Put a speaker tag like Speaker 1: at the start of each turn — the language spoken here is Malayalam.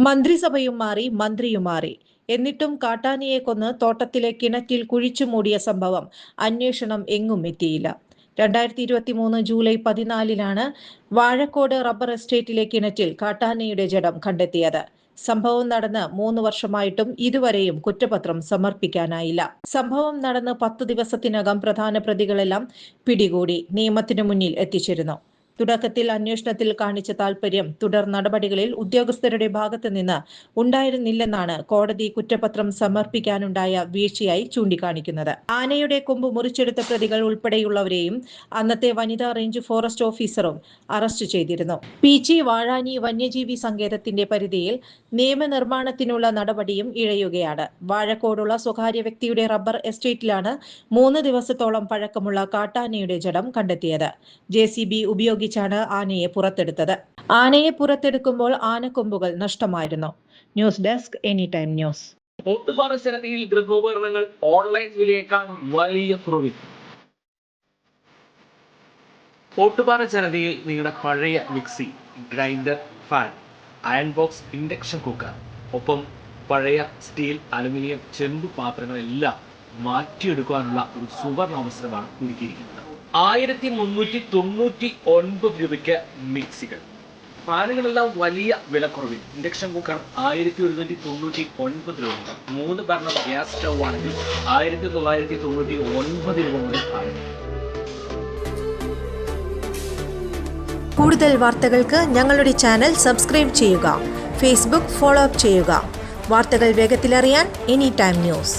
Speaker 1: മന്ത്രിസഭയും മാറി, മന്ത്രിയും മാറി. എന്നിട്ടും കാട്ടാനയെ കൊന്ന് തോട്ടത്തിലെ കിണറ്റിൽ കുഴിച്ചു മൂടിയ സംഭവം അന്വേഷണം എങ്ങും എത്തിയില്ല. 2023 ജൂലൈ 14-നാണ് വാഴക്കോട് റബ്ബർ എസ്റ്റേറ്റിലെ കിണറ്റിൽ കാട്ടാനയുടെ ജഡം കണ്ടെത്തിയത്. സംഭവം നടന്ന് 3 വർഷമായിട്ടും ഇതുവരെയും കുറ്റപത്രം സമർപ്പിക്കാനായില്ല. സംഭവം നടന്ന് 10 ദിവസത്തിനകം പ്രധാന പ്രതികളെല്ലാം പിടികൂടി നിയമത്തിനു മുന്നിൽ എത്തിച്ചിരുന്നു. തുടക്കത്തിൽ അന്വേഷണത്തിൽ കാണിച്ച താൽപര്യം തുടർ നടപടികളിൽ ഉദ്യോഗസ്ഥരുടെ ഭാഗത്തു നിന്ന് ഉണ്ടായിരുന്നില്ലെന്നാണ് കോടതി കുറ്റപത്രം സമർപ്പിക്കാനുണ്ടായ വീഴ്ചയായി ചൂണ്ടിക്കാണിക്കുന്നത്. ആനയുടെ കൊമ്പ് മുറിച്ചെടുത്ത പ്രതികൾ ഉൾപ്പെടെയുള്ളവരെയും അന്നത്തെ വനിതാ റേഞ്ച് ഫോറസ്റ്റ് ഓഫീസറും അറസ്റ്റ് ചെയ്തിരുന്നു. പീച്ചി വാഴാനി വന്യജീവി സങ്കേതത്തിന്റെ പരിധിയിൽ നിയമനിർമ്മാണത്തിനുള്ള നടപടിയും ഇഴയുകയാണ്. വാഴക്കോടുള്ള സ്വകാര്യ വ്യക്തിയുടെ റബ്ബർ എസ്റ്റേറ്റിലാണ് 3 ദിവസത്തോളം പഴക്കമുള്ള കാട്ടാനയുടെ ജഡം കണ്ടെത്തിയത്. JCB ഉപയോഗിച്ചാണ് ആനയെ പുറത്തെടുത്തത്. ആനയെ പുറത്തെടുക്കുമ്പോൾ ആനക്കൊമ്പുകൾ നഷ്ടമായിരുന്നു. News desk any time news.
Speaker 2: Ottupara ജനതയിൽ ഗൃഹോപകരണങ്ങൾ ഓൺലൈൻ വിലയേക്കാൾ വലിയ കുറവിൽ. ഓട്ടുപാറ ജനതയിൽ നിങ്ങളുടെ പഴയ mixie, grinder, fan, iron box, induction cooker, ഒപ്പം പഴയ സ്റ്റീൽ, അലുമിനിയം, ചെമ്പ് പാത്രങ്ങളെല്ലാം മാറ്റിയെടുക്കാനുള്ള ഒരു സുവർണ അവസരമാണ് ഒരുക്കിയിരിക്കുന്നത്. 1399 രൂപയ്ക്ക് മിക്സികൾ, ഫാനുകളെല്ലാം വലിയ വിലക്കുറവിൽ. ഇൻഡക്ഷൻ കുക്കർ 1199 രൂപ. 3 ബർണർ ഗ്യാസ് സ്റ്റൗ ആണെങ്കിൽ 1999 രൂപ മുതൽ ആണ്.
Speaker 1: കൂടുതൽ വാർത്തകൾക്ക് ഞങ്ങളുടെ ചാനൽ സബ്സ്ക്രൈബ് ചെയ്യുക. ഫേസ്ബുക്ക് ഫോളോ അപ്പ് ചെയ്യുക. വാർത്തകൾ വേഗത്തിലറിയാൻ എനി ടൈം ന്യൂസ്.